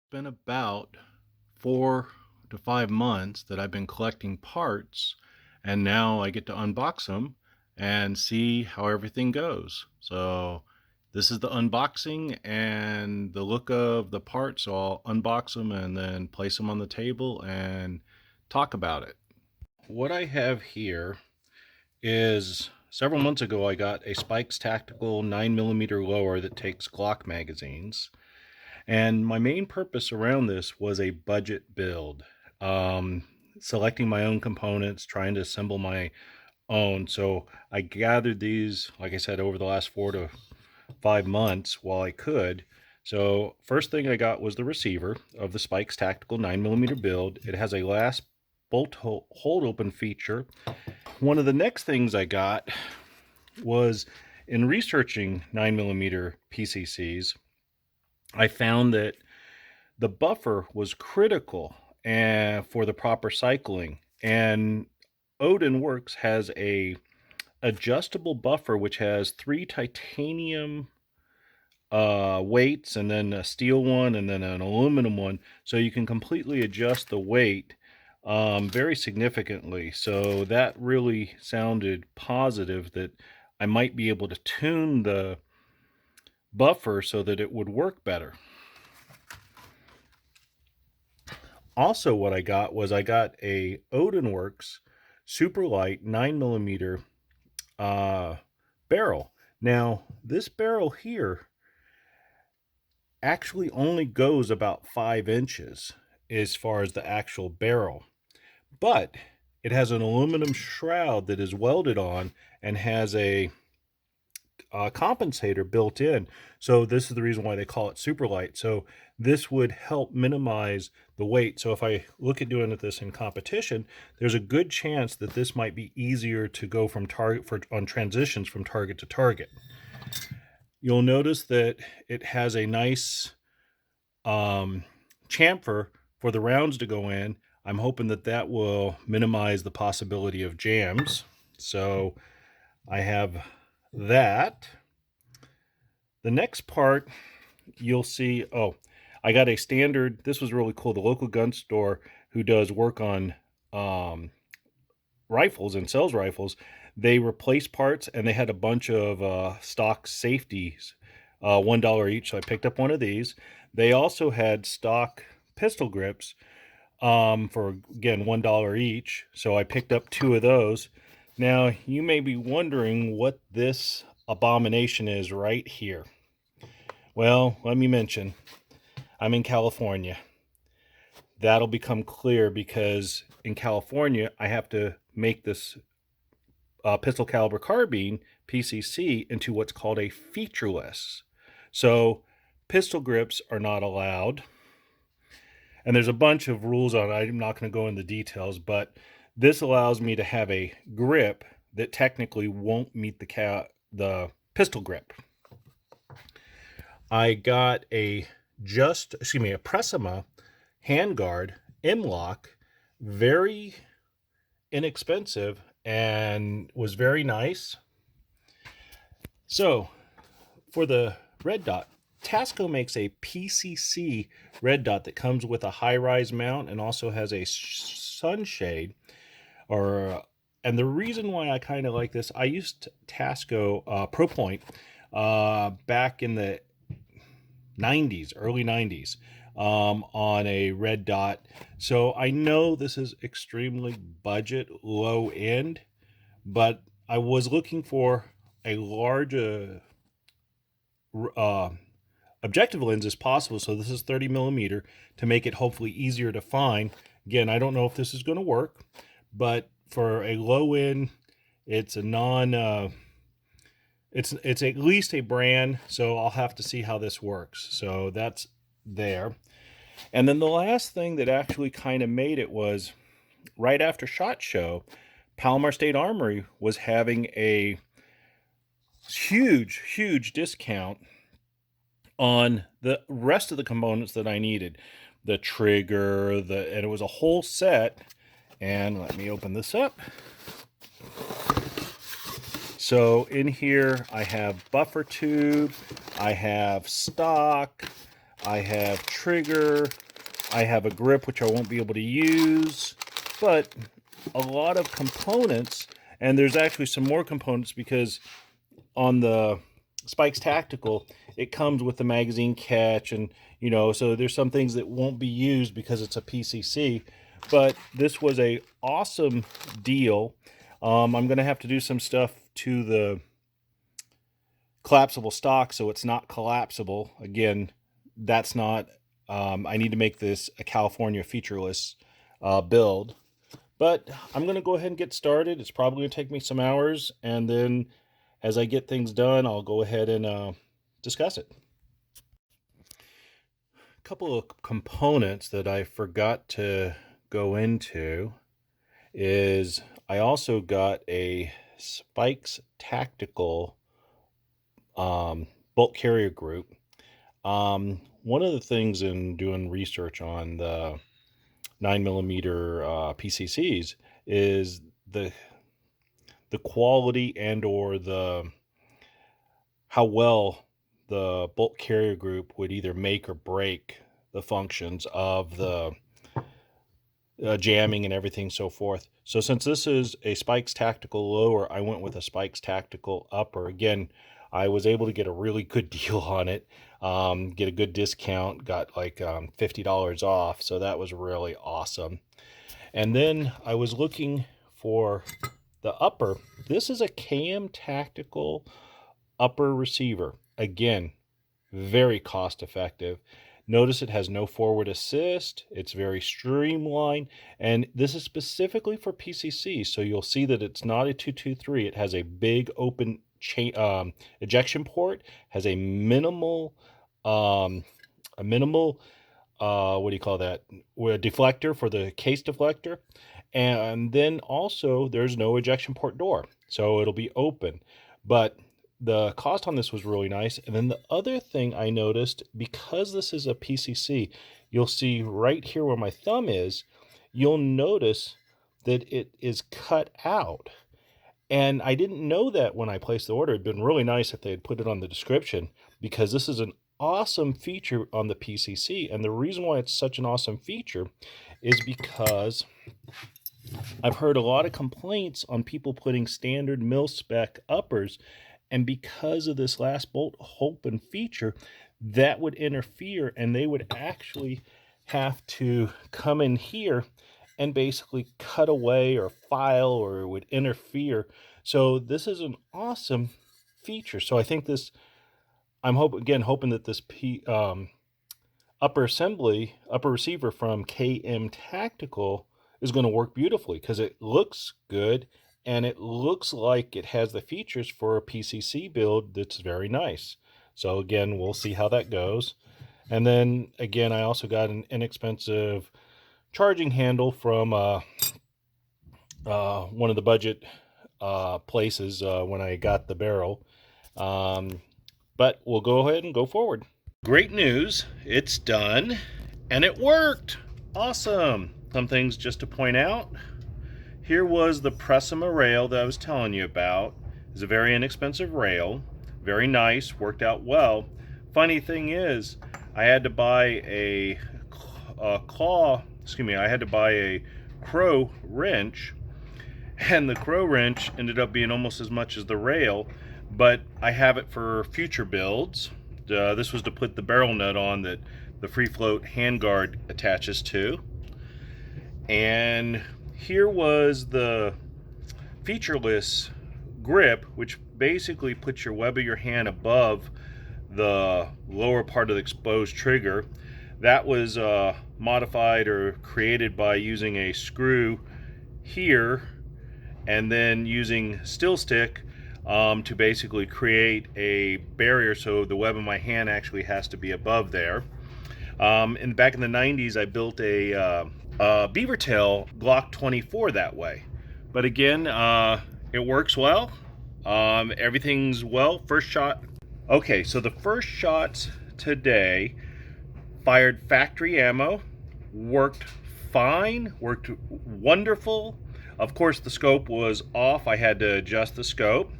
Been about 4 to 5 months that I've been collecting parts, and now I get to unbox them and see how everything goes. So this is the unboxing and the look of the parts. So I'll unbox them and then place them on the table and talk about it. What I have here is several months ago I got a Spikes Tactical 9mm lower that takes Glock magazines. And my main purpose around this was a budget build, selecting my own components, trying to assemble my own. So I gathered these, like I said, over the last 4 to 5 months while I could. So first thing I got was the receiver of the Spikes Tactical 9mm build. It has a last bolt hold open feature. One of the next things I got was in researching 9mm PCCs, I found that the buffer was critical for the proper cycling, and Odin Works has a adjustable buffer which has 3 titanium weights and then a steel one and then an aluminum one, so you can completely adjust the weight very significantly. So that really sounded positive that I might be able to tune the buffer so that it would work better. Also, what I got was a Odin Works super light 9mm barrel. Now, this barrel here actually only goes about 5 inches as far as the actual barrel, but it has an aluminum shroud that is welded on and has a compensator built in. So this is the reason why they call it super light. So this would help minimize the weight. So if I look at doing this in competition, there's a good chance that this might be easier to go from target on transitions from target to target. You'll notice that it has a nice chamfer for the rounds to go in. I'm hoping that that will minimize the possibility of jams. So I have that. The next part you'll see, I got a standard, this was really cool, the local gun store who does work on rifles and sells rifles, they replace parts and they had a bunch of stock safeties, $1 each, so I picked up one of these. They also had stock pistol grips for, again, $1 each, so I picked up 2 of those. Now, you may be wondering what this abomination is right here. Well, let me mention, I'm in California. That'll become clear because in California, I have to make this pistol caliber carbine, PCC, into what's called a featureless. So pistol grips are not allowed. And there's a bunch of rules on it. I'm not going to go into details, but this allows me to have a grip that technically won't meet the pistol grip. I got a Presma Handguard M-Lock, very inexpensive and was very nice. So for the red dot, Tasco makes a PCC red dot that comes with a high-rise mount and also has a sunshade. And the reason why I kind of like this, I used Tasco ProPoint back in the 90s, early 90s, on a red dot. So I know this is extremely budget, low end, but I was looking for a large objective lens as possible. So this is 30mm to make it hopefully easier to find. Again, I don't know if this is going to work, but for a low end, it's a it's at least a brand, so I'll have to see how this works. So that's there. And then the last thing that actually kind of made it was right after SHOT Show, Palmetto State Armory was having a huge discount on the rest of the components that I needed. The trigger, and it was a whole set. And let me open this up. So in here, I have buffer tube, I have stock, I have trigger, I have a grip which I won't be able to use, but a lot of components, and there's actually some more components because on the Spikes Tactical, it comes with the magazine catch, and you know, so there's some things that won't be used because it's a PCC, but this was a awesome deal. I'm gonna have to do some stuff to the collapsible stock so it's not collapsible. Again, that's not, I need to make this a California featureless build, but I'm going to go ahead and get started. It's probably going to take me some hours, and then as I get things done, I'll go ahead and discuss it. A couple of components that I forgot to go into is I also got a Spikes Tactical bolt carrier group. One of the things in doing research on the 9mm PCCs is the quality and or the how well the bolt carrier group would either make or break the functions of the jamming and everything so forth. So since this is a Spikes Tactical lower, I went with a Spikes Tactical upper. Again, I was able to get a really good deal on it, get a good discount, got like $50 off, so that was really awesome. And then I was looking for the upper. This is a KM Tactical upper receiver. Again, very cost effective. Notice it has no forward assist. It's very streamlined, and this is specifically for PCC. So you'll see that it's not a 223. It has a big open chain ejection port. Has a minimal what do you call that? A deflector for the case deflector, and then also there's no ejection port door, so it'll be open. But the cost on this was really nice. And then the other thing I noticed, because this is a PCC, you'll see right here where my thumb is, you'll notice that it is cut out. And I didn't know that when I placed the order. It'd been really nice if they had put it on the description, because this is an awesome feature on the PCC. And the reason why it's such an awesome feature is because I've heard a lot of complaints on people putting standard mil-spec uppers, and because of this last bolt open feature, that would interfere, and they would actually have to come in here and basically cut away or file, or it would interfere. So this is an awesome feature. So I think this, I'm hoping that this upper receiver from KM Tactical is going to work beautifully, because it looks good. And it looks like it has the features for a PCC build that's very nice. So again, we'll see how that goes. And then again, I also got an inexpensive charging handle from one of the budget places when I got the barrel. But we'll go ahead and go forward. Great news, it's done and it worked. Awesome. Some things just to point out. Here was the Presma rail that I was telling you about. It's a very inexpensive rail, very nice, worked out well. Funny thing is, I had to buy a crow wrench, and the crow wrench ended up being almost as much as the rail, but I have it for future builds. This was to put the barrel nut on that the free float handguard attaches to. And here was the featureless grip, which basically puts your web of your hand above the lower part of the exposed trigger. That was modified or created by using a screw here and then using steel stick to basically create a barrier, so the web of my hand actually has to be above there. Back in the 90s, I built a beaver tail Glock 24 that way, but again, it works well. Everything's well. First shot. Okay, so the first shots today fired factory ammo, worked fine, worked wonderful. Of course, the scope was off. I had to adjust the scope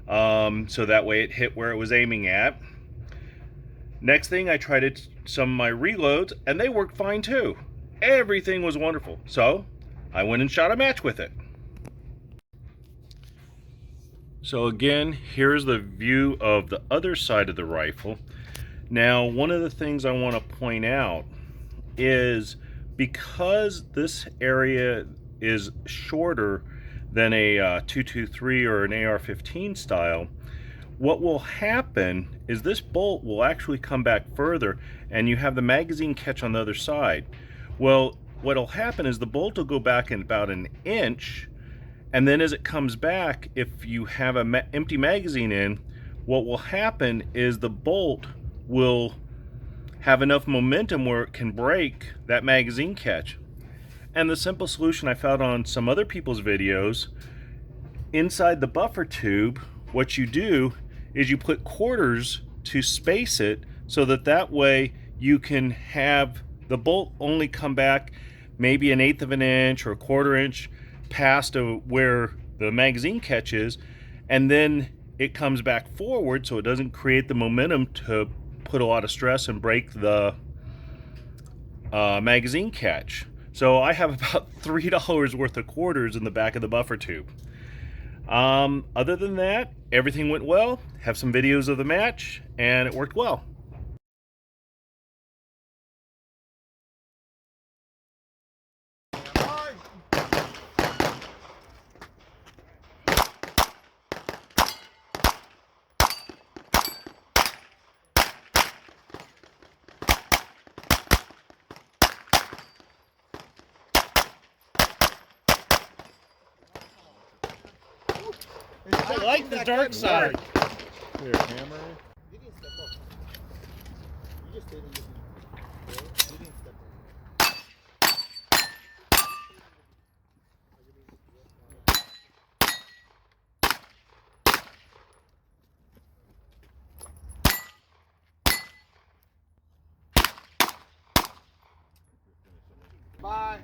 so that way it hit where it was aiming at. Next thing, I tried some of my reloads, and they worked fine too. Everything was wonderful. So I went and shot a match with it. So again, here's the view of the other side of the rifle. Now, one of the things I want to point out is because this area is shorter than a 223 or an AR-15 style, what will happen is this bolt will actually come back further and you have the magazine catch on the other side. Well, what'll happen is the bolt will go back in about an inch, and then as it comes back, if you have an empty magazine in, what will happen is the bolt will have enough momentum where it can break that magazine catch. And the simple solution I found on some other people's videos, inside the buffer tube, what you do is you put quarters to space it so that way you can have the bolt only come back maybe 1/8 of an inch or 1/4 inch past where the magazine catch is, and then it comes back forward so it doesn't create the momentum to put a lot of stress and break the magazine catch. So I have about $3 worth of quarters in the back of the buffer tube. Other than that, everything went well. Have some videos of the match, and it worked well. I like the dark side. Here, hammer. You didn't step up. You just stayed in the You didn't step up. Bye.